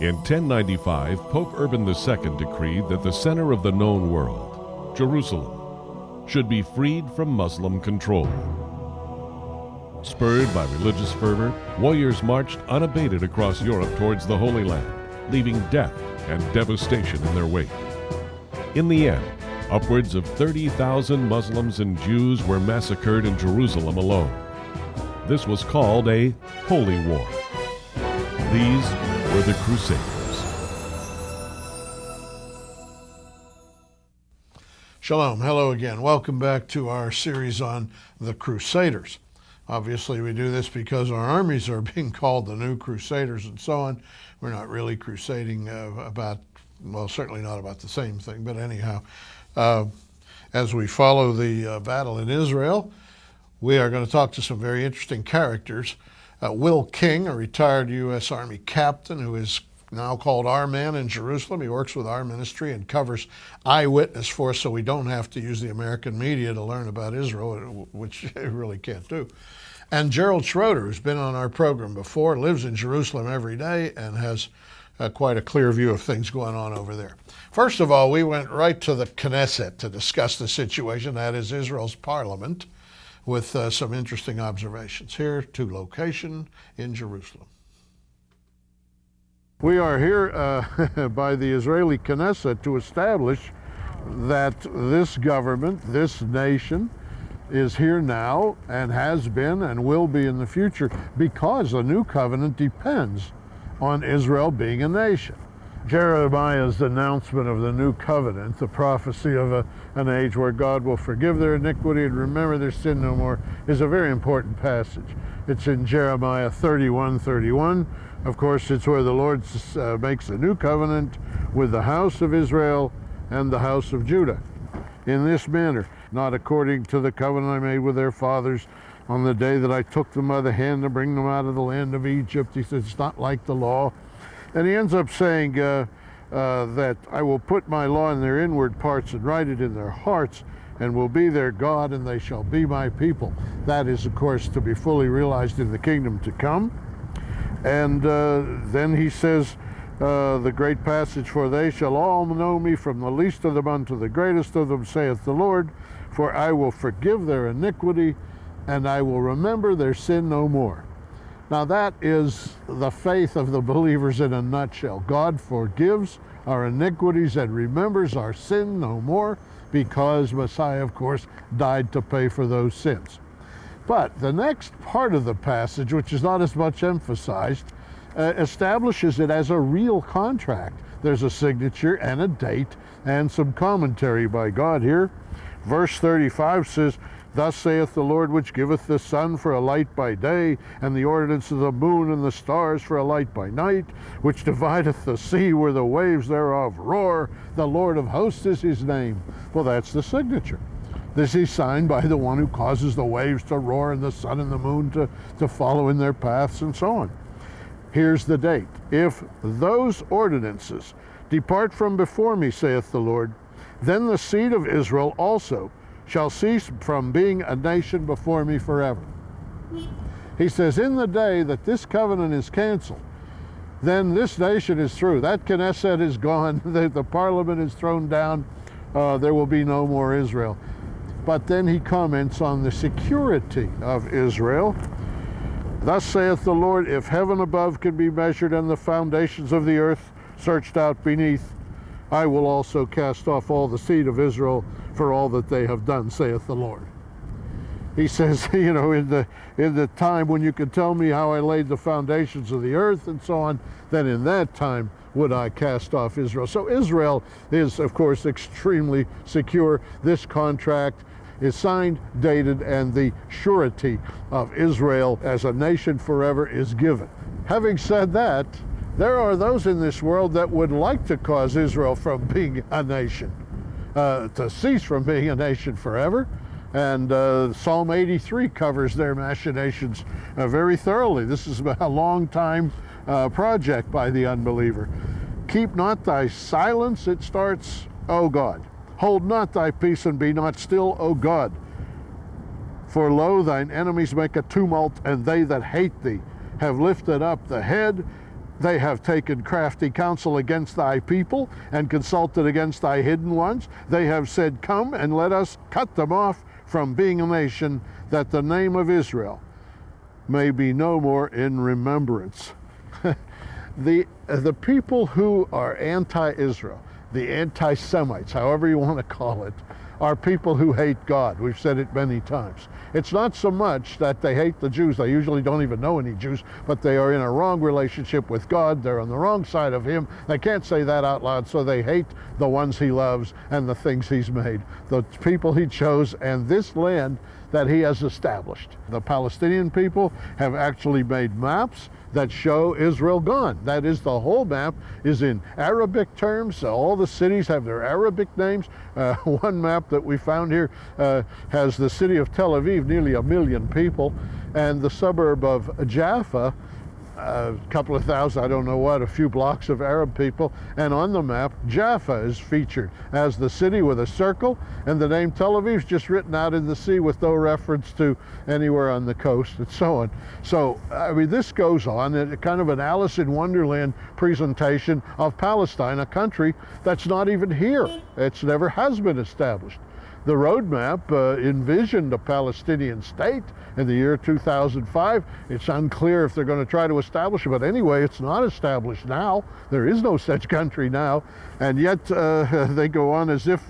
In 1095, Pope Urban II decreed that the center of the known world, Jerusalem, should be freed from Muslim control. Spurred by religious fervor, warriors marched unabated across Europe towards the Holy Land, leaving death and devastation in their wake. In the end, upwards of 30,000 Muslims and Jews were massacred in Jerusalem alone. This was called a holy war. These were the Crusaders. Shalom. Hello again. Welcome back to our series on the Crusaders. Obviously, we do this because our armies are being called the new Crusaders and so on. We're not really crusading about, well, certainly not about the same thing, but anyhow, as we follow the battle in Israel, we are going to talk to some very interesting characters. Will King, a retired U.S. Army captain who is now called Our Man in Jerusalem. He works with our ministry and covers eyewitness for us so we don't have to use the American media to learn about Israel, which we really can't do. And Gerald Schroeder, who's been on our program before, lives in Jerusalem every day and has quite a clear view of things going on over there. First of all, we went right to the Knesset to discuss the situation, that is Israel's parliament, with some interesting observations. Here to location in Jerusalem. We are here by the Israeli Knesset to establish that this government, this nation, is here now and has been and will be in the future because the new covenant depends on Israel being a nation. Jeremiah's announcement of the new covenant, the prophecy of an age where God will forgive their iniquity and remember their sin no more, is a very important passage. It's in Jeremiah 31:31. Of course, it's where the Lord makes a new covenant with the house of Israel and the house of Judah. In this manner, not according to the covenant I made with their fathers on the day that I took them by the hand to bring them out of the land of Egypt. He says it's not like the law. And he ends up saying that I will put my law in their inward parts and write it in their hearts and will be their God and they shall be my people. That is, of course, to be fully realized in the kingdom to come. And then he says, the great passage, for they shall all know me from the least of them unto the greatest of them, saith the Lord, for I will forgive their iniquity and I will remember their sin no more. Now that is the faith of the believers in a nutshell. God forgives our iniquities and remembers our sin no more because Messiah, of course, died to pay for those sins. But the next part of the passage, which is not as much emphasized, establishes it as a real contract. There's a signature and a date and some commentary by God here. Verse 35 says, Thus saith the Lord, which giveth the sun for a light by day, and the ordinance of the moon and the stars for a light by night, which divideth the sea where the waves thereof roar. The Lord of hosts is his name. Well, that's the signature. This is signed by the one who causes the waves to roar and the sun and the moon to follow in their paths and so on. Here's the date. If those ordinances depart from before me, saith the Lord, then the seed of Israel also shall cease from being a nation before me forever. He says, in the day that this covenant is canceled, then this nation is through. That Knesset is gone. The parliament is thrown down. There will be no more Israel. But then he comments on the security of Israel. Thus saith the Lord, if heaven above can be measured and the foundations of the earth searched out beneath, I will also cast off all the seed of Israel for all that they have done, saith the Lord. He says, in the time when you can tell me how I laid the foundations of the earth and so on, then in that time would I cast off Israel. So Israel is, of course, extremely secure. This contract is signed, dated, and the surety of Israel as a nation forever is given. Having said that, there are those in this world that would like to cause Israel from being a nation, to cease from being a nation forever. And Psalm 83 covers their machinations very thoroughly. This is a long time project by the unbeliever. Keep not thy silence, it starts, O God. Hold not thy peace and be not still, O God. For lo, thine enemies make a tumult, and they that hate thee have lifted up the head. They have taken crafty counsel against thy people and consulted against thy hidden ones. They have said, come and let us cut them off from being a nation, that the name of Israel may be no more in remembrance. The people who are anti-Israel, the anti-Semites, however you want to call it, are people who hate God. We've said it many times. It's not so much that they hate the Jews. They usually don't even know any Jews, but they are in a wrong relationship with God. They're on the wrong side of Him. They can't say that out loud, so they hate the ones He loves and the things He's made, the people He chose, and this land that He has established. The Palestinian people have actually made maps that show Israel gone. That is, the whole map is in Arabic terms. All the cities have their Arabic names. One map that we found here has the city of Tel Aviv, nearly 1 million people, and the suburb of Jaffa, a couple of thousand, I don't know what, a few blocks of Arab people. And on the map, Jaffa is featured as the city with a circle, and the name Tel Aviv is just written out in the sea with no reference to anywhere on the coast and so on. So, I mean, this goes on, kind of an Alice in Wonderland presentation of Palestine, a country that's not even here. It's never has been established. The roadmap envisioned a Palestinian state in the year 2005. It's unclear if they're going to try to establish it, but anyway, it's not established now. There is no such country now, and yet they go on as if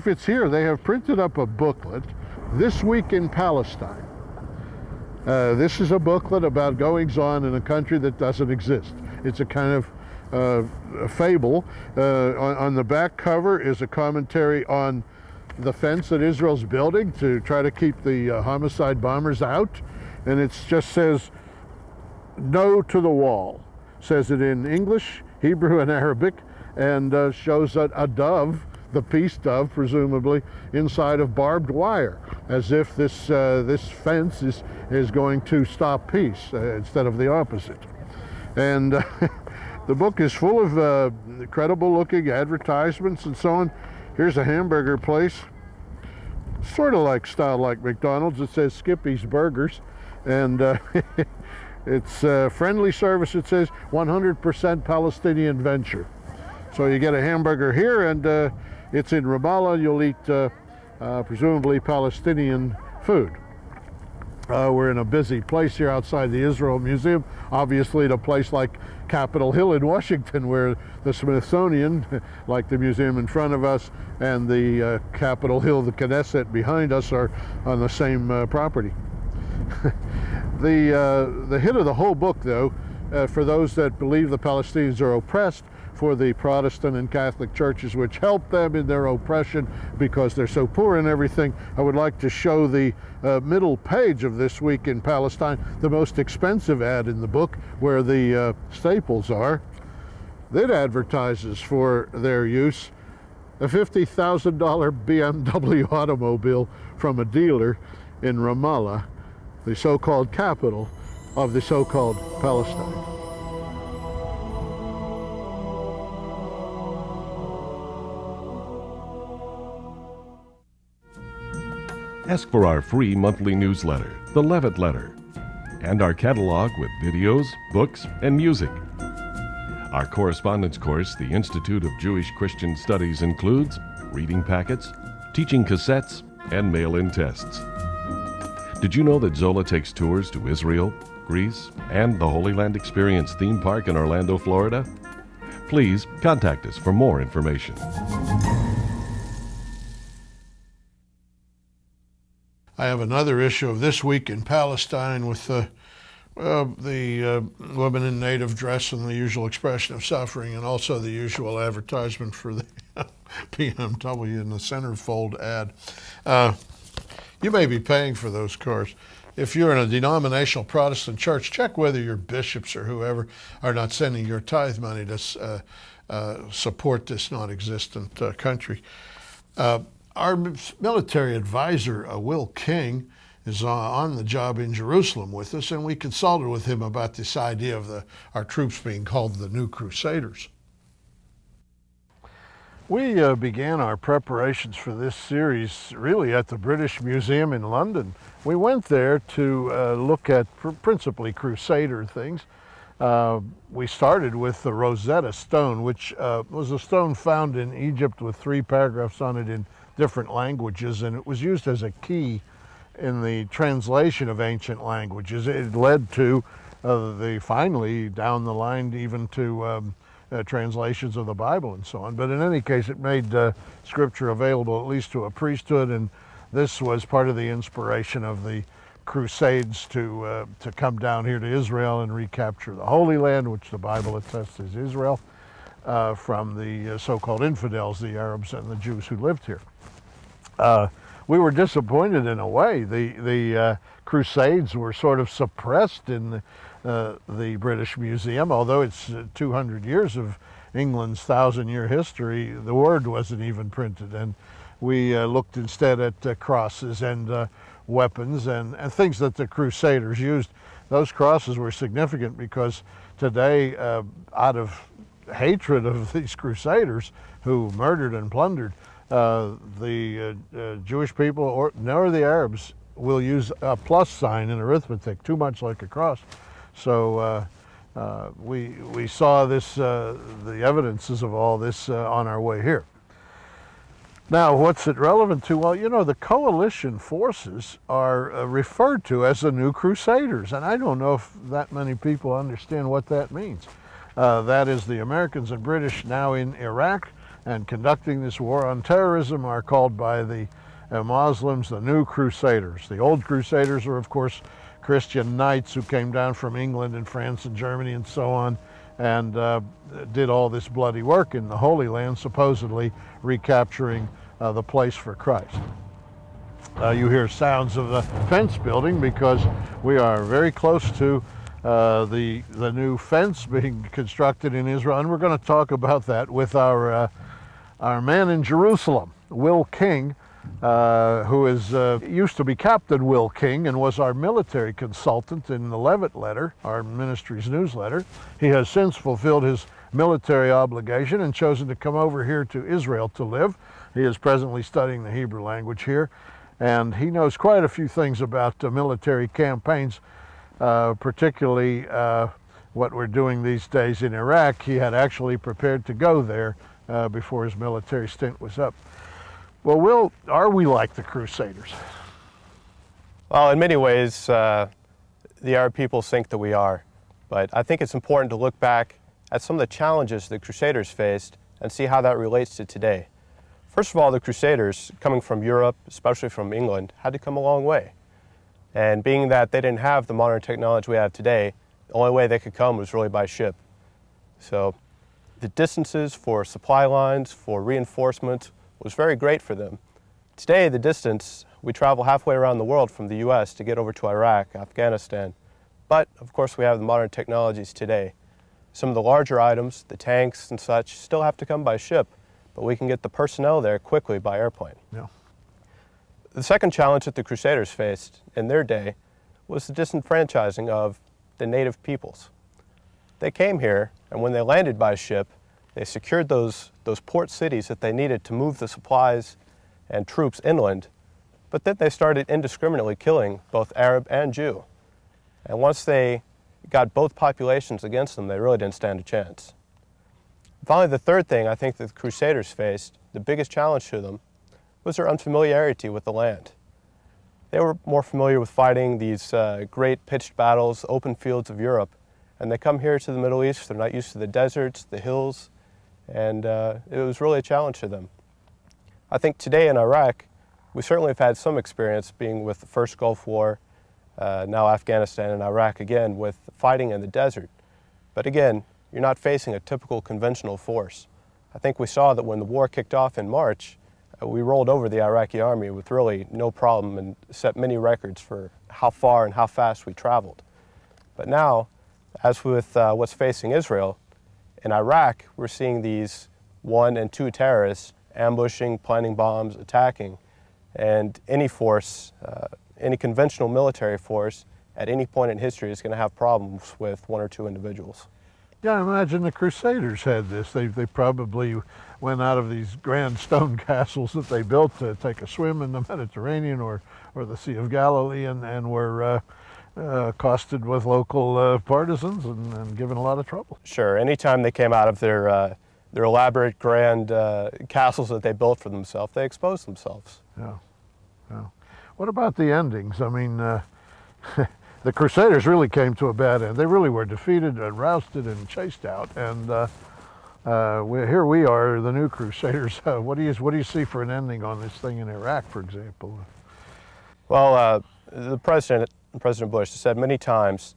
it's here. They have printed up a booklet, This Week in Palestine. This is a booklet about goings-on in a country that doesn't exist. It's a kind of a fable. On the back cover is a commentary on the fence that Israel's building to try to keep the homicide bombers out, and it just says no to the wall. Says it in English, Hebrew, and Arabic, and shows a dove, the peace dove presumably, inside of barbed wire, as if this fence is going to stop peace instead of the opposite. And the book is full of credible looking advertisements and so on. Here's a hamburger place, sort of like style like McDonald's. It says Skippy's Burgers, and it's friendly service. It says 100% Palestinian venture. So you get a hamburger here, and it's in Ramallah. You'll eat presumably Palestinian food. We're in a busy place here outside the Israel Museum, obviously at a place like Capitol Hill in Washington, where the Smithsonian, like the museum in front of us, and the Capitol Hill, the Knesset behind us, are on the same property. The hit of the whole book, though, for those that believe the Palestinians are oppressed, for the Protestant and Catholic churches which help them in their oppression because they're so poor and everything, I would like to show the middle page of This Week in Palestine, the most expensive ad in the book, where the staples are. It advertises for their use a $50,000 BMW automobile from a dealer in Ramallah, the so-called capital of the so-called Palestine. Ask for our free monthly newsletter, The Levitt Letter, and our catalog with videos, books, and music. Our correspondence course, the Institute of Jewish Christian Studies, includes reading packets, teaching cassettes, and mail-in tests. Did you know that Zola takes tours to Israel, Greece, and the Holy Land Experience theme park in Orlando, Florida? Please contact us for more information. I have another issue of This Week in Palestine with the Lebanon native dress and the usual expression of suffering, and also the usual advertisement for the BMW in the centerfold ad. You may be paying for those cars. If you're in a denominational Protestant church, check whether your bishops or whoever are not sending your tithe money to support this non-existent country. Our military advisor, Will King, is on the job in Jerusalem with us, and we consulted with him about this idea of our troops being called the New Crusaders. We began our preparations for this series really at the British Museum in London. We went there to look at principally Crusader things, We started with the Rosetta Stone, which was a stone found in Egypt with 3 paragraphs on it in different languages, and it was used as a key in the translation of ancient languages. It led to finally down the line even to translations of the Bible and so on. But in any case, it made Scripture available at least to a priesthood, and this was part of the inspiration of the Crusades to come down here to Israel and recapture the Holy Land, which the Bible attests is Israel, from the so-called infidels, the Arabs and the Jews who lived here. We were disappointed in a way. The Crusades were sort of suppressed in the British Museum, although it's 200 years of England's 1,000-year history. The word wasn't even printed, and we looked instead at crosses and weapons and things that the Crusaders used. Those crosses were significant because today, out of hatred of these Crusaders who murdered and plundered, the Jewish people nor the Arabs will use a plus sign in arithmetic, too much like a cross. So we saw this, the evidences of all this on our way here. Now, what's it relevant to? Well, you know, the coalition forces are referred to as the New Crusaders, and I don't know if that many people understand what that means. That is, the Americans and British now in Iraq and conducting this war on terrorism are called by the Muslims the New Crusaders. The old Crusaders are, of course, Christian knights who came down from England and France and Germany and so on, and did all this bloody work in the Holy Land, supposedly recapturing the place for Christ. You hear sounds of the fence building because we are very close to the new fence being constructed in Israel, and we're going to talk about that with our man in Jerusalem, Will King, who used to be Captain Will King and was our military consultant in the Levitt letter, our ministry's newsletter. He has since fulfilled his military obligation and chosen to come over here to Israel to live. He is presently studying the Hebrew language here, and he knows quite a few things about military campaigns, particularly what we're doing these days in Iraq. He had actually prepared to go there before his military stint was up. Well, Will, are we like the Crusaders? Well, in many ways, the Arab peoples think that we are. But I think it's important to look back at some of the challenges the Crusaders faced and see how that relates to today. First of all, the Crusaders, coming from Europe, especially from England, had to come a long way. And being that they didn't have the modern technology we have today, the only way they could come was really by ship. So the distances for supply lines, for reinforcements, was very great for them. Today, the distance, we travel halfway around the world from the US to get over to Iraq, Afghanistan. But, of course, we have the modern technologies today. Some of the larger items, the tanks and such, still have to come by ship, but we can get the personnel there quickly by airplane. Yeah. The second challenge that the Crusaders faced in their day was the disenfranchising of the native peoples. They came here, and when they landed by ship, they secured those port cities that they needed to move the supplies and troops inland, but then they started indiscriminately killing both Arab and Jew. And once they got both populations against them, they really didn't stand a chance. Finally, the third thing I think that the Crusaders faced, the biggest challenge to them, was their unfamiliarity with the land. They were more familiar with fighting these great pitched battles, open fields of Europe, and they come here to the Middle East, they're not used to the deserts, the hills, and it was really a challenge to them. I think today in Iraq, we certainly have had some experience being with the first Gulf War, now Afghanistan and Iraq again, with fighting in the desert. But again, you're not facing a typical conventional force. I think we saw that when the war kicked off in March, we rolled over the Iraqi army with really no problem and set many records for how far and how fast we traveled. But now, as with what's facing Israel, in Iraq, we're seeing these 1 and 2 terrorists ambushing, planting bombs, attacking, and any force, any conventional military force, at any point in history is going to have problems with 1 or 2 individuals. Yeah, I imagine the Crusaders had this. They probably went out of these grand stone castles that they built to take a swim in the Mediterranean or the Sea of Galilee, and were accosted with local partisans and given a lot of trouble. Sure, anytime they came out of their elaborate grand castles that they built for themselves, they exposed themselves. Yeah, yeah. What about the endings? I mean, the Crusaders really came to a bad end. They really were defeated and rousted and chased out. And here we are, the new Crusaders. What do you see for an ending on this thing in Iraq, for example? Well, the President Bush has said many times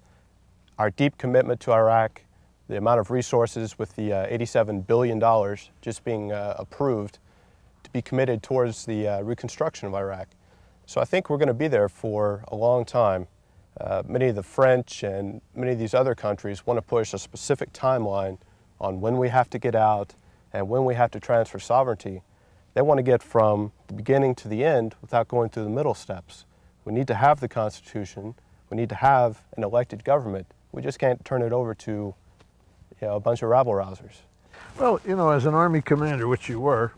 our deep commitment to Iraq, the amount of resources with the $87 billion just being approved to be committed towards the reconstruction of Iraq. So I think we're going to be there for a long time. Many of the French and many of these other countries want to push a specific timeline on when we have to get out and when we have to transfer sovereignty. They want to get from the beginning to the end without going through the middle steps. We need to have the Constitution. We need to have an elected government. We just can't turn it over to a bunch of rabble-rousers. Well, as an Army commander, which you were,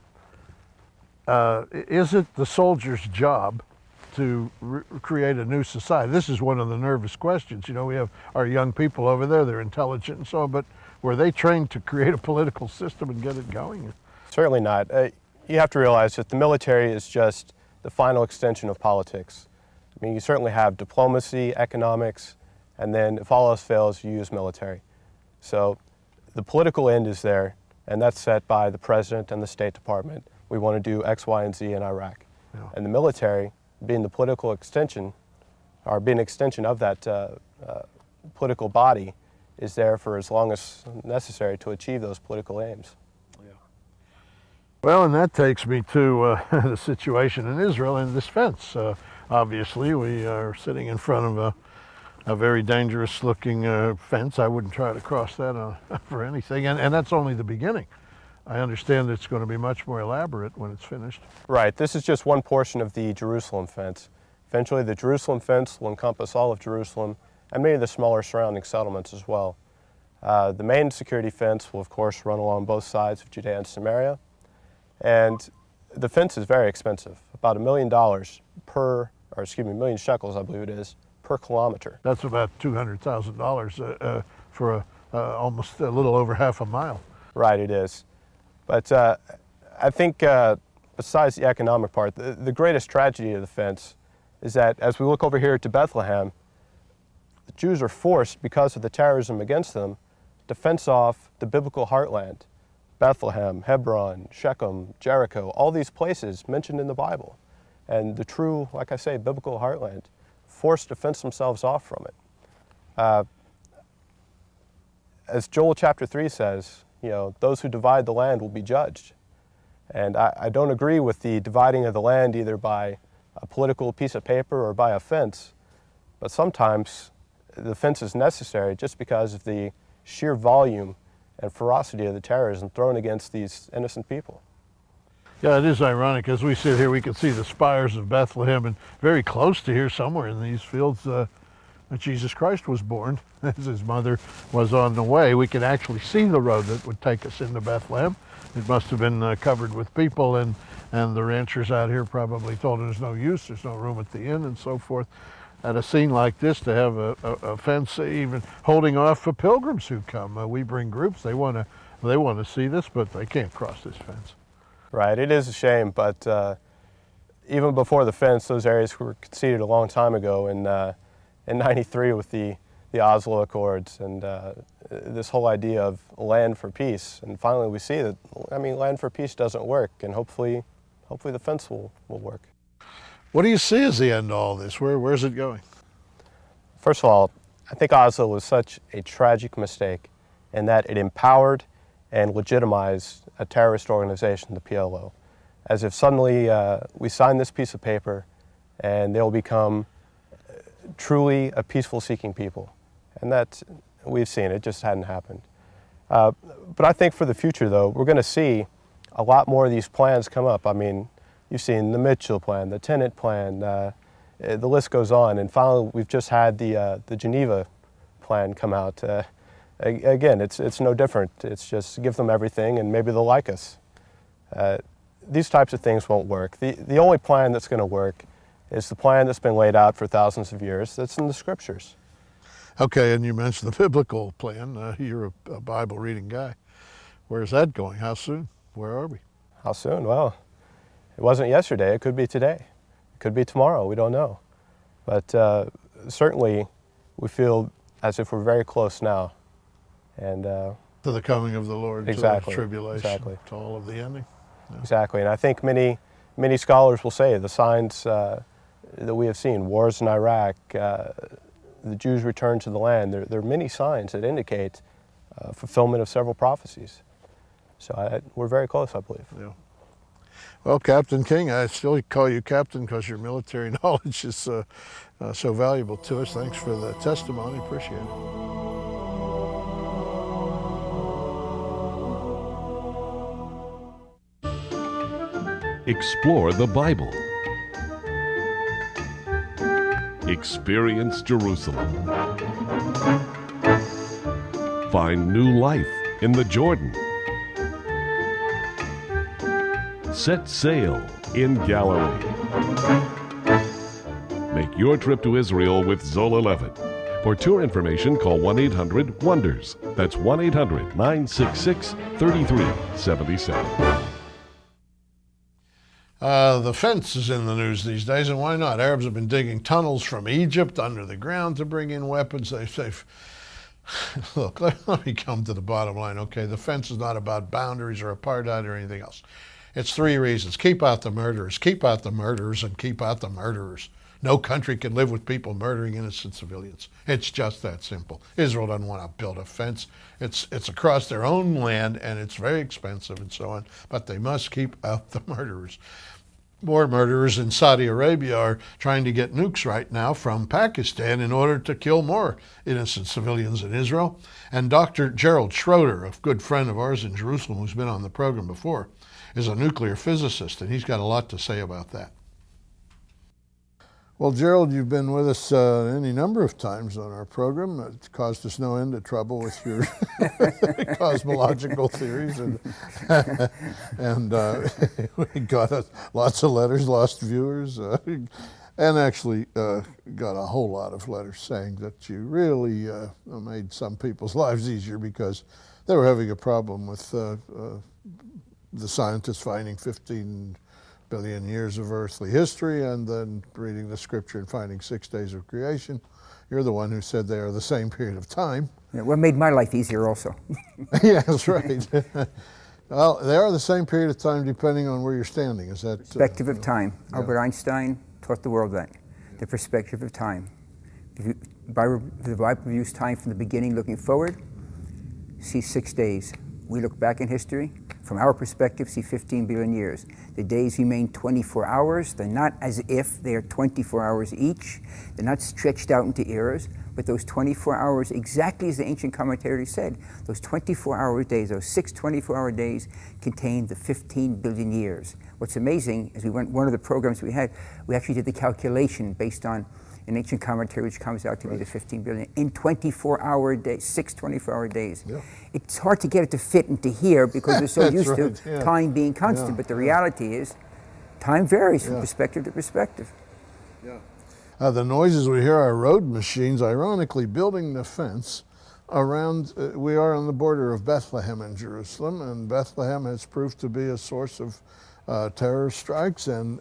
is it the soldier's job to create a new society? This is one of the nervous questions. We have our young people over there, they're intelligent and so on, but were they trained to create a political system and get it going? Certainly not. You have to realize that the military is just the final extension of politics. I mean, you certainly have diplomacy, economics, and then if all else fails, you use military. So the political end is there, and that's set by the President and the State Department. We want to do X, Y, and Z in Iraq. Yeah. And the military, being the political extension, or being an extension of that political body, is there for as long as necessary to achieve those political aims. Yeah. Well, and that takes me to the situation in Israel and this fence. Obviously, we are sitting in front of a very dangerous looking fence. I wouldn't try to cross that for anything. And that's only the beginning. I understand it's going to be much more elaborate when it's finished. Right. This is just one portion of the Jerusalem fence. Eventually, the Jerusalem fence will encompass all of Jerusalem and many of the smaller surrounding settlements as well. The main security fence will, of course, run along both sides of Judea and Samaria. And the fence is very expensive, about $1 million $1 million shekels, I believe it is, per kilometer. That's about $200,000 for almost a little over half a mile. Right, it is. But I think besides the economic part, the greatest tragedy of the fence is that as we look over here to Bethlehem, the Jews are forced, because of the terrorism against them, to fence off the biblical heartland. Bethlehem, Hebron, Shechem, Jericho, all these places mentioned in the Bible. And the true, like I say, biblical heartland, forced to fence themselves off from it. As Joel chapter 3 says, those who divide the land will be judged. And I don't agree with the dividing of the land either by a political piece of paper or by a fence, but sometimes the fence is necessary just because of the sheer volume and ferocity of the terrorism thrown against these innocent people. Yeah, it is ironic. As we sit here, we can see the spires of Bethlehem, and very close to here, somewhere in these fields, Jesus Christ was born. As his mother was on the way, we can actually see the road that would take us into Bethlehem. It must have been covered with people, and the ranchers out here probably told there's no use, there's no room at the inn, and so forth. At a scene like this, to have a fence even holding off for pilgrims who come. We bring groups, they want to see this, but they can't cross this fence. Right, it is a shame, but even before the fence, those areas were conceded a long time ago in '93 with the Oslo Accords and this whole idea of land for peace. And finally we see that, land for peace doesn't work, and hopefully the fence will work. What do you see as the end to all this? Where's it going? First of all, I think Oslo was such a tragic mistake in that it empowered and legitimized a terrorist organization, the PLO, as if suddenly we sign this piece of paper and they'll become truly a peaceful seeking people. And that we've seen, it just hadn't happened. But I think for the future though, we're going to see a lot more of these plans come up. You've seen the Mitchell plan, the Tenet plan, the list goes on, and finally we've just had the Geneva plan come out. Again, it's no different. It's just give them everything and maybe they'll like us. These types of things won't work. The only plan that's going to work It's the plan that's been laid out for thousands of years that's in the scriptures. Okay, and you mentioned the biblical plan. You're a Bible reading guy. Where's that going? How soon? Where are we? How soon? Well, it wasn't yesterday. It could be today. It could be tomorrow. We don't know. But certainly we feel as if we're very close now. And to the coming of the Lord, exactly, to the tribulation, exactly. to all of the ending. Yeah. Exactly. And I think many scholars will say the signs that we have seen, wars in Iraq, the Jews' return to the land, there are many signs that indicate fulfillment of several prophecies. So we're very close, I believe. Yeah. Well, Captain King, I still call you Captain because your military knowledge is so valuable to us. Thanks for the testimony. Appreciate it. Explore the Bible. Experience Jerusalem. Find new life in the Jordan. Set sail in Galilee. Make your trip to Israel with Zola Levitt. For tour information, call 1-800-WONDERS. That's 1-800-966-3377. The fence is in the news these days, and why not? Arabs have been digging tunnels from Egypt under the ground to bring in weapons. They say, look, let me come to the bottom line, okay? The fence is not about boundaries or apartheid or anything else. It's three reasons. Keep out the murderers, keep out the murderers, and keep out the murderers. No country can live with people murdering innocent civilians. It's just that simple. Israel doesn't want to build a fence. It's across their own land, and it's very expensive and so on, but they must keep out the murderers. More murderers in Saudi Arabia are trying to get nukes right now from Pakistan in order to kill more innocent civilians in Israel. And Dr. Gerald Schroeder, a good friend of ours in Jerusalem who's been on the program before, is a nuclear physicist, and he's got a lot to say about that. Well, Gerald, you've been with us any number of times on our program. It's caused us no end of trouble with your cosmological theories, and we got lots of letters, lost viewers, and actually got a whole lot of letters saying that you really made some people's lives easier because they were having a problem with the scientists finding 15 billion years of earthly history and then reading the scripture and finding 6 days of creation. You're the one who said they are the same period of time. Yeah, what made my life easier also. Yeah, that's right. Well, they are the same period of time depending on where you're standing. Is that perspective of time? Yeah. Albert Einstein taught the world that. The perspective of time. The Bible views time from the beginning looking forward, see 6 days. We look back in history, from our perspective, see 15 billion years. The days remain 24 hours. They're not as if they are 24 hours each. They're not stretched out into eras, but those 24 hours, exactly as the ancient commentators said, those 24-hour days, those 6 24-hour days contain the 15 billion years. What's amazing is one of the programs we had, we actually did the calculation based on an ancient commentary which comes out to be the 15 billion in 24-hour days, 6 24-hour days. Yeah. It's hard to get it to fit into here because we're so used to time being constant, but the reality is time varies from perspective to perspective. Yeah. The noises we hear are road machines, ironically, building the fence around, we are on the border of Bethlehem and Jerusalem, and Bethlehem has proved to be a source of terror strikes and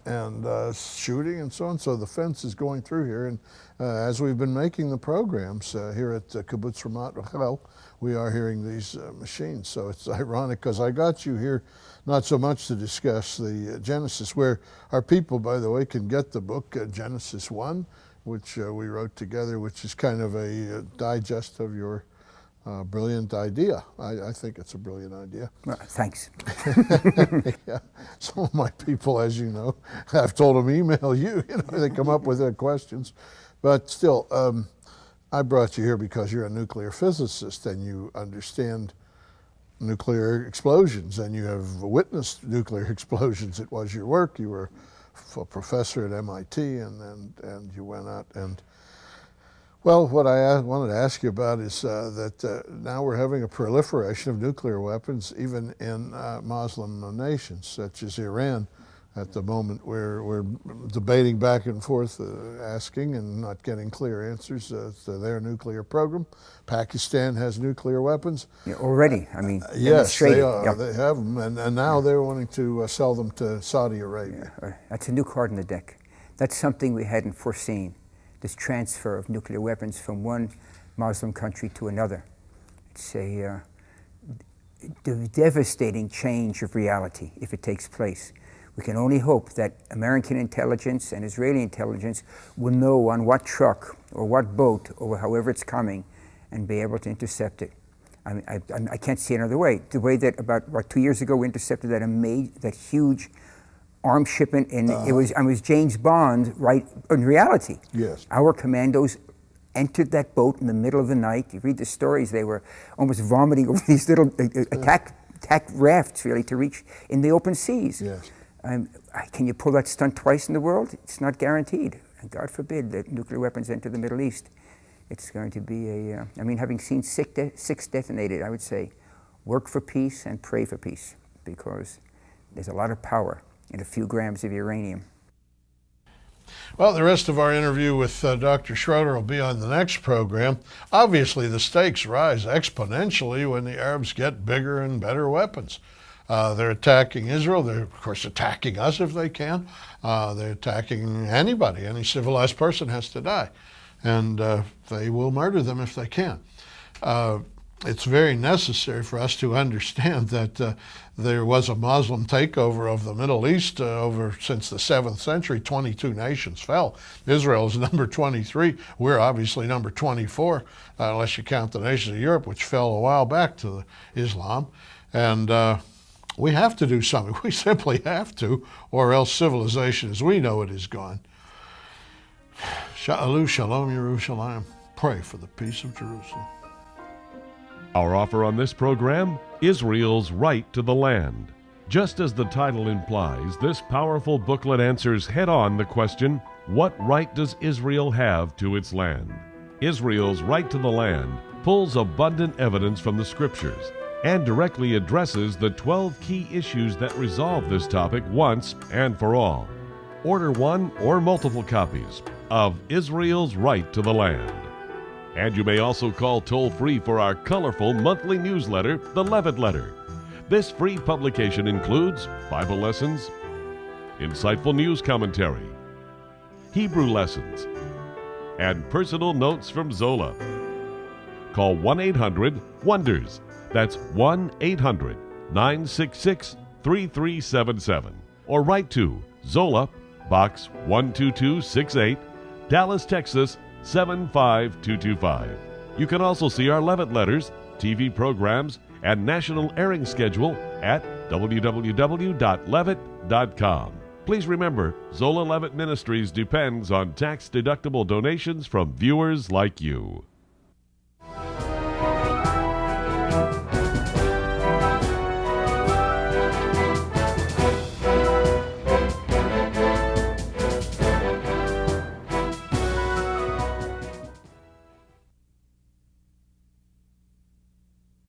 shooting and so on. So the fence is going through here, and as we've been making the programs here at Kibbutz Ramat Rachel, we are hearing these machines. So it's ironic because I got you here not so much to discuss the Genesis, where our people, by the way, can get the book Genesis 1, which we wrote together, which is kind of a digest of your brilliant idea. I think it's a brilliant idea. Well, thanks. Yeah. Some of my people, as you know, I've told them email you. They come up with their questions. But still, I brought you here because you're a nuclear physicist and you understand nuclear explosions and you have witnessed nuclear explosions. It was your work. You were a professor at MIT and you went out and well, what I wanted to ask you about is that now we're having a proliferation of nuclear weapons, even in Muslim nations such as Iran. At the moment, we're debating back and forth, asking and not getting clear answers to their nuclear program. Pakistan has nuclear weapons. Yeah, already, I mean, yes, they are. Yeah. They have them, and now they're wanting to sell them to Saudi Arabia. Yeah, that's a new card in the deck. That's something we hadn't foreseen, this transfer of nuclear weapons from one Muslim country to another. It's a devastating change of reality if it takes place. We can only hope that American intelligence and Israeli intelligence will know on what truck or what boat or however it's coming and be able to intercept it. I mean, I can't see another way. The way that about 2 years ago we intercepted that huge arms shipment, and it was James Bond, right, in reality. Yes. Our commandos entered that boat in the middle of the night. You read the stories, they were almost vomiting over these little attack rafts, really, to reach in the open seas. Yes. Can you pull that stunt twice in the world? It's not guaranteed. And God forbid that nuclear weapons enter the Middle East. It's going to be I mean, having seen six detonated, I would say, work for peace and pray for peace, because there's a lot of power in a few grams of uranium. Well, the rest of our interview with Dr. Schroeder will be on the next program. Obviously, the stakes rise exponentially when the Arabs get bigger and better weapons. They're attacking Israel. They're, of course, attacking us if they can. They're attacking anybody. Any civilized person has to die. And they will murder them if they can. It's very necessary for us to understand that there was a Muslim takeover of the Middle East since the 7th century. 22 nations fell. Israel is number 23. We're obviously number 24, unless you count the nations of Europe, which fell a while back to Islam. And we have to do something. We simply have to, or else civilization as we know it is gone. Shalom, Shalom, Yerushalayim. Pray for the peace of Jerusalem. Our offer on this program, Israel's Right to the Land. Just as the title implies, this powerful booklet answers head-on the question, what right does Israel have to its land? Israel's Right to the Land pulls abundant evidence from the Scriptures and directly addresses the 12 key issues that resolve this topic once and for all. Order one or multiple copies of Israel's Right to the Land. And you may also call toll-free for our colorful monthly newsletter, The Levitt Letter. This free publication includes Bible lessons, insightful news commentary, Hebrew lessons, and personal notes from Zola. Call 1-800-WONDERS. That's 1-800-966-3377. Or write to Zola, Box 12268, Dallas, Texas 75225. You can also see our Levitt letters, TV programs, and national airing schedule at www.levitt.com. Please remember, Zola Levitt Ministries depends on tax-deductible donations from viewers like you.